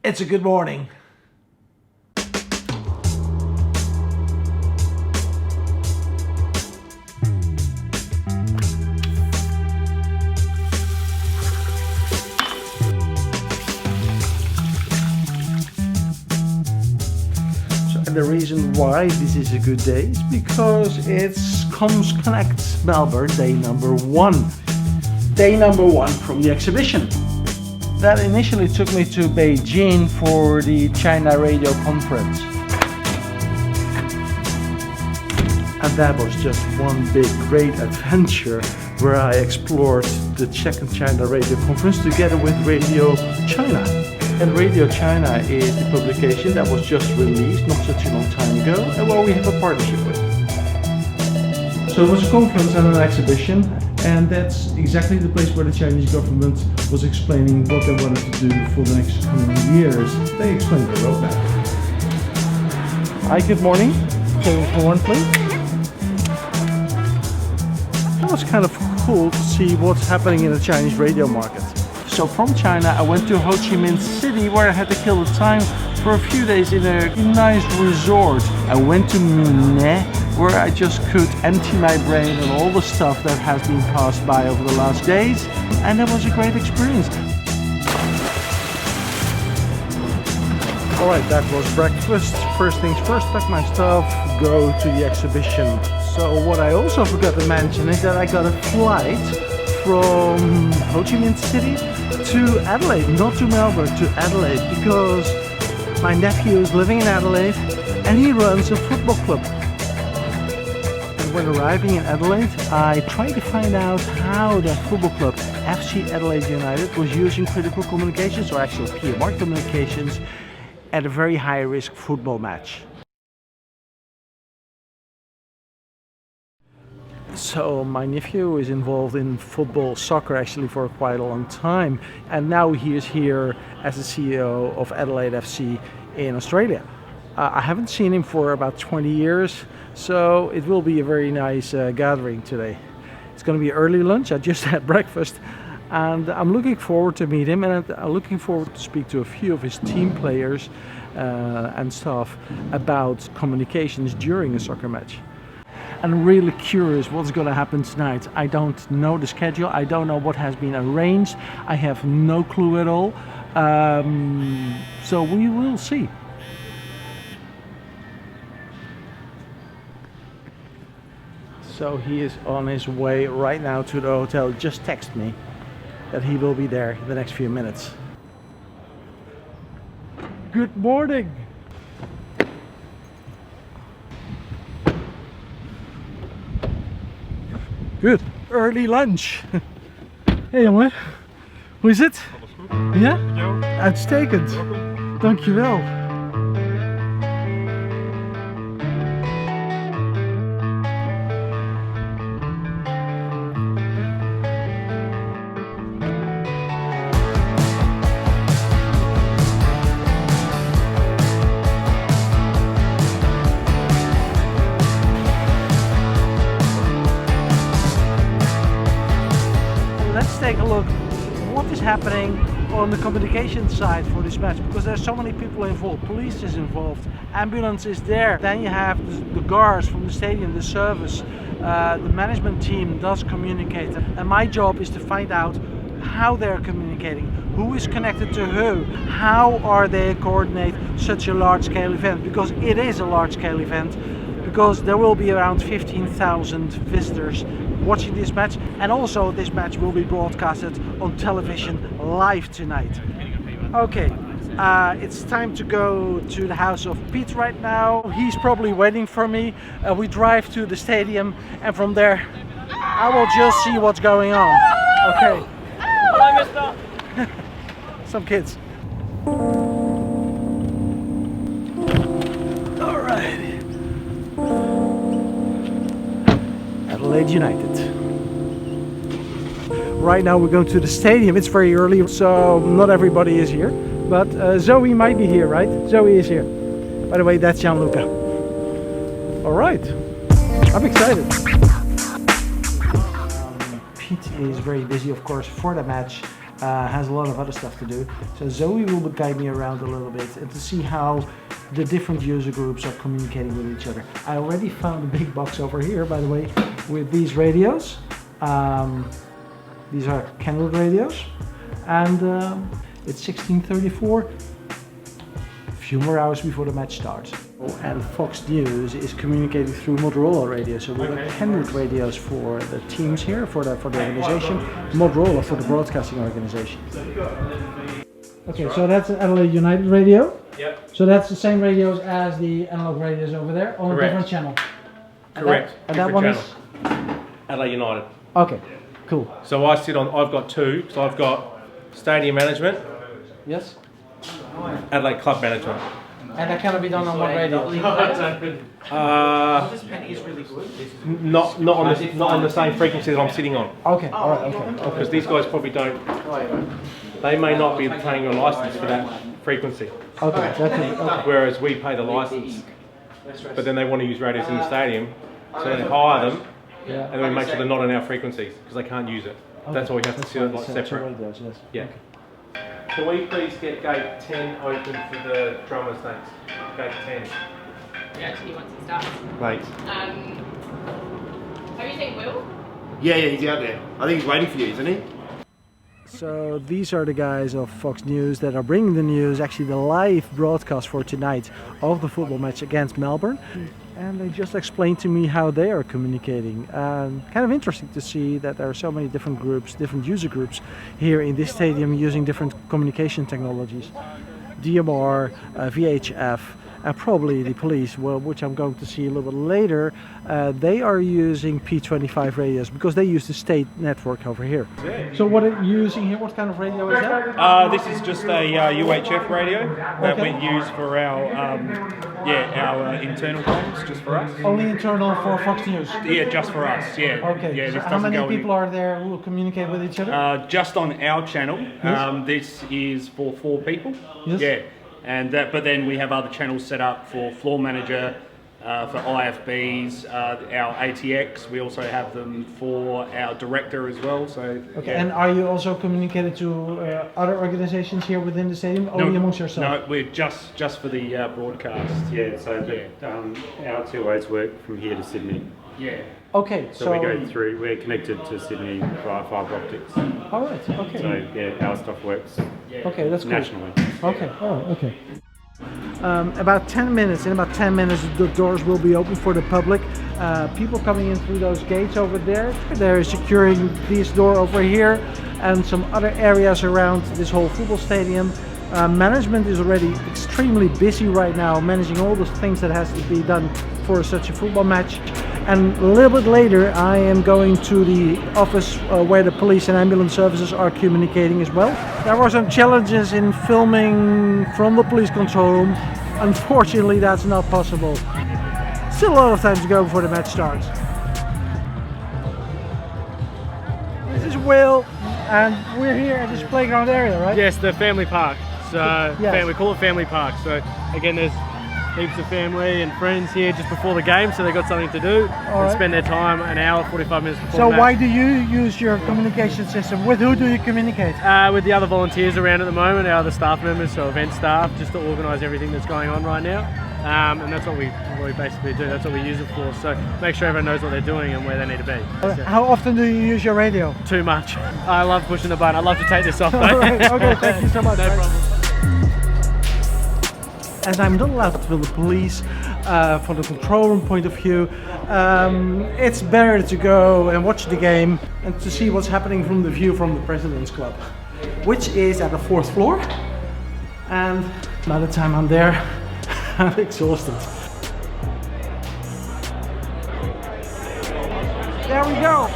It's a good morning. And the reason why this is a good day is because it's Comms Connect Melbourne day number 1. Day number 1 from the exhibition. That initially took me to Beijing for the China radio conference. And that was just one big great adventure where I explored the second China radio conference together with Radio China. And Radio China is the publication that was just released not such a long time ago and where we have a partnership with. So it was a conference and an exhibition, and that's exactly the place where the Chinese government was explaining what they wanted to do for the next coming years. They explained their roadmap. Hi, good morning. Table for one, please. It was kind of cool to see what's happening in the Chinese radio market. So from China I went to Ho Chi Minh City where I had to kill the time for a few days in a nice resort. I went to Mune where I just could empty my brain on all the stuff that has been passed by over the last days, and that was a great experience. Alright, that was breakfast. First things first, pack my stuff, go to the exhibition. So what I also forgot to mention is that I got a flight from Ho Chi Minh City to Adelaide, not to Melbourne, to Adelaide, because my nephew is living in Adelaide and he runs a football club. And when arriving in Adelaide, I tried to find out how that football club, FC Adelaide United, was using critical communications, or actually PMR communications, at a very high risk football match. So my nephew is involved in football, soccer actually for quite a long time, and now he is here as the CEO of Adelaide FC in Australia. I haven't seen him for about 20 years, so it will be a very nice gathering today. It's going to be early lunch. I just had breakfast, and I'm looking forward to meet him, and I'm looking forward to speak to a few of his team players and staff about communications during a soccer match. I'm really curious what's going to happen tonight. I don't know the schedule. I don't know what has been arranged. I have no clue at all. So we will see. So he is on his way right now to the hotel. Just text me that he will be there in the next few minutes. Good morning. Good. Early lunch. Hey jongen, hoe is het? Alles goed? Ja? Met jou? Uitstekend. Welkom. Dankjewel. Let's take a look what is happening on the communication side for this match, because there's so many people involved. Police is involved, ambulance is there, then you have the guards from the stadium, the service, the management team does communicate, and my job is to find out how they're communicating, who is connected to who, how are they coordinate such a large scale event, because it is a large scale event, because there will be around 15,000 visitors watching this match, and also this match will be broadcasted on television live tonight. Okay, it's time to go to the house of Pete right now. He's probably waiting for me. We drive to the stadium, and from there I will just see what's going on. Okay. Some kids. Alright. Adelaide United. Right now we're going to the stadium. It's very early, so not everybody is here. But Zoe might be here, right? Zoe is here. By the way, that's Gianluca. Alright. I'm excited. Pete is very busy, of course, for the match. has a lot of other stuff to do. So Zoe will guide me around a little bit and to see how the different user groups are communicating with each other. I already found a big box over here, by the way, with these radios. These are Kenwood radios, and it's 16:34. Few more hours before the match starts. And Fox News is communicating through Motorola radios. So we've got Kenwood radios for the teams here, for the organization, Motorola for the broadcasting organization. Okay, so that's an Adelaide United radio. Yep. So that's the same radios as the analog radios over there on a different channel. Correct. And that one is Adelaide United. okay. Cool. So I've got two. So I've got stadium management. Yes. Adelaide club management. And that cannot be done on one radio. Not on the same frequency that I'm sitting on. Okay. All right. Okay. Because these guys probably don't. They may not be paying a license for that frequency. Okay. That's it. Okay. Whereas we pay the license, but then they want to use radios in the stadium, so they hire them, and then we make sure they're not on our frequencies because they can't use it. Okay. That's why we have to sit it like separate. Radios, yes. Yeah. Okay. Can we please get gate 10 open for the drummers, thanks? Gate 10. Yeah, actually, once it starts. Thanks. Have you seen Will? Yeah, he's out there. I think he's waiting for you, isn't he? So these are the guys of Fox News that are bringing the news, actually the live broadcast for tonight of the football match against Melbourne. And they just explained to me how they are communicating. Kind of interesting to see that there are so many different groups, different user groups here in this stadium using different communication technologies. DMR, VHF, and probably the police, which I'm going to see a little bit later. They are using P25 radios because they use the state network over here. So what are you using here? What kind of radio is that? This is just a UHF radio that we use for our internal comms, just for us. Only internal for Fox News? Yeah, just for us, yeah. Okay, Yeah, so how many people are there who communicate with each other? Just on our channel, Yes. this is for 4 people. Yes. Yeah, and but then we have other channels set up for floor manager, for IFBs, our ATX. We also have them for our director as well. So Okay, yeah. and are you also communicated to other organizations here within the stadium, only amongst yourself? No, we're just for the broadcast. Yeah, so our two ways work from here to Sydney. Yeah. Okay, So we go through, we're connected to Sydney via fibre optics. All right, okay. So yeah, our stuff works Okay, that's cool. nationally. Okay, oh, okay. In about 10 minutes, the doors will be open for the public. People coming in through those gates over there. They're securing this door over here and some other areas around this whole football stadium. Management is already extremely busy right now, managing all the things that has to be done for such a football match. And a little bit later, I am going to the office where the police and ambulance services are communicating as well. There were some challenges in filming from the police control room. Unfortunately, that's not possible. Still a lot of time to go before the match starts. This is Will, and we're here at this playground area, right? Yes, the family park. So Yes. we call it family park. So again, there's heaps of family and friends here just before the game, so they've got something to do and right. spend their time an hour, 45 minutes before So the match. why do you use your communication system? With who do you communicate? With the other volunteers around at the moment, our other staff members, so event staff, just to organise everything that's going on right now. And that's what we basically do. That's what we use it for. So make sure everyone knows what they're doing and where they need to be. So, How often do you use your radio? too much. I love pushing the button. I'd love to take this off though. All right, okay, thank you so much. No problem. As I'm not allowed to film the police from the control room point of view, it's better to go and watch the game and to see what's happening from the view from the President's Club, which is at the 4th floor. And by the time I'm there, I'm exhausted. There we go.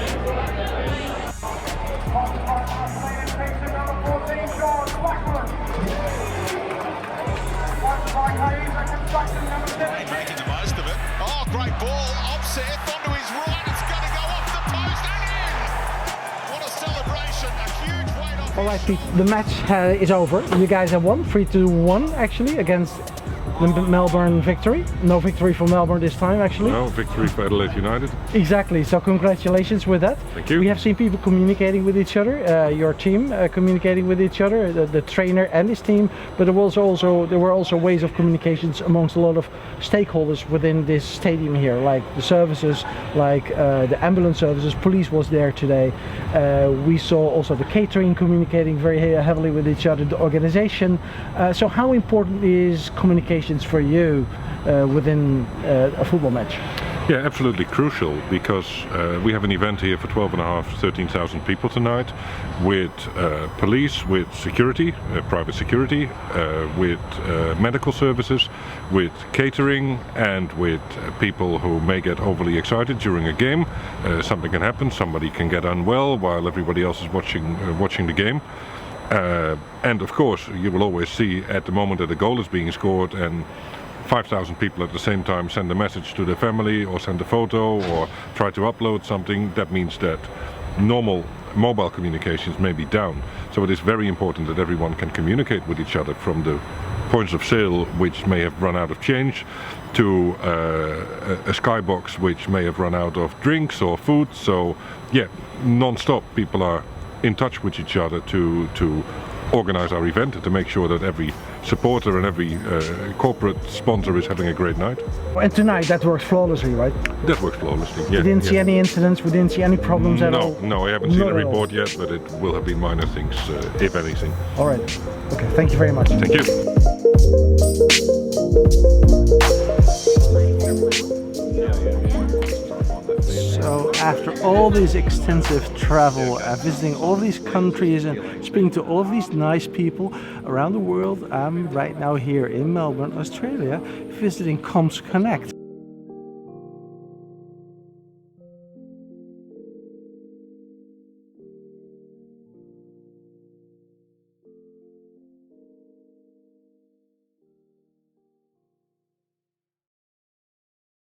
Making the most of it. Oh, great ball. Offset onto his right. It's going to go off the post and in. What a celebration. A huge weight off. All right, Pete, the match is over. You guys have won 3-1 actually against the Melbourne victory. No victory for Melbourne this time, actually. No, victory for Adelaide United. Exactly, so congratulations with that. Thank you. We have seen people communicating with each other, your team communicating with each other, the trainer and his team, but there were also ways of communications amongst a lot of stakeholders within this stadium here, like the services, like the ambulance services. Police was there today. We saw also the catering communicating very heavily with each other, the organization. So how important is communications for you within a football match? Yeah, absolutely crucial, because we have an event here for 13,000 people tonight, with police, with security, private security, with medical services, with catering, and with people who may get overly excited during a game. Something can happen, somebody can get unwell while everybody else is watching the game. And of course, you will always see at the moment that a goal is being scored and 5,000 people at the same time send a message to their family or send a photo or try to upload something. That means that normal mobile communications may be down. So it is very important that everyone can communicate with each other, from the points of sale which may have run out of change to a skybox which may have run out of drinks or food. So yeah, non-stop people are in touch with each other to organize our event, to make sure that every supporter and every corporate sponsor is having a great night. And tonight that works flawlessly, right? That works flawlessly, yeah. We didn't see any incidents, we didn't see any problems at all? No, I haven't seen a report yet, but it will have been minor things, if anything. All right. Okay, thank you very much. Thank you. So after all this extensive travel, visiting all these countries and speaking to all of these nice people around the world, I'm right now here in Melbourne, Australia, visiting Comms Connect.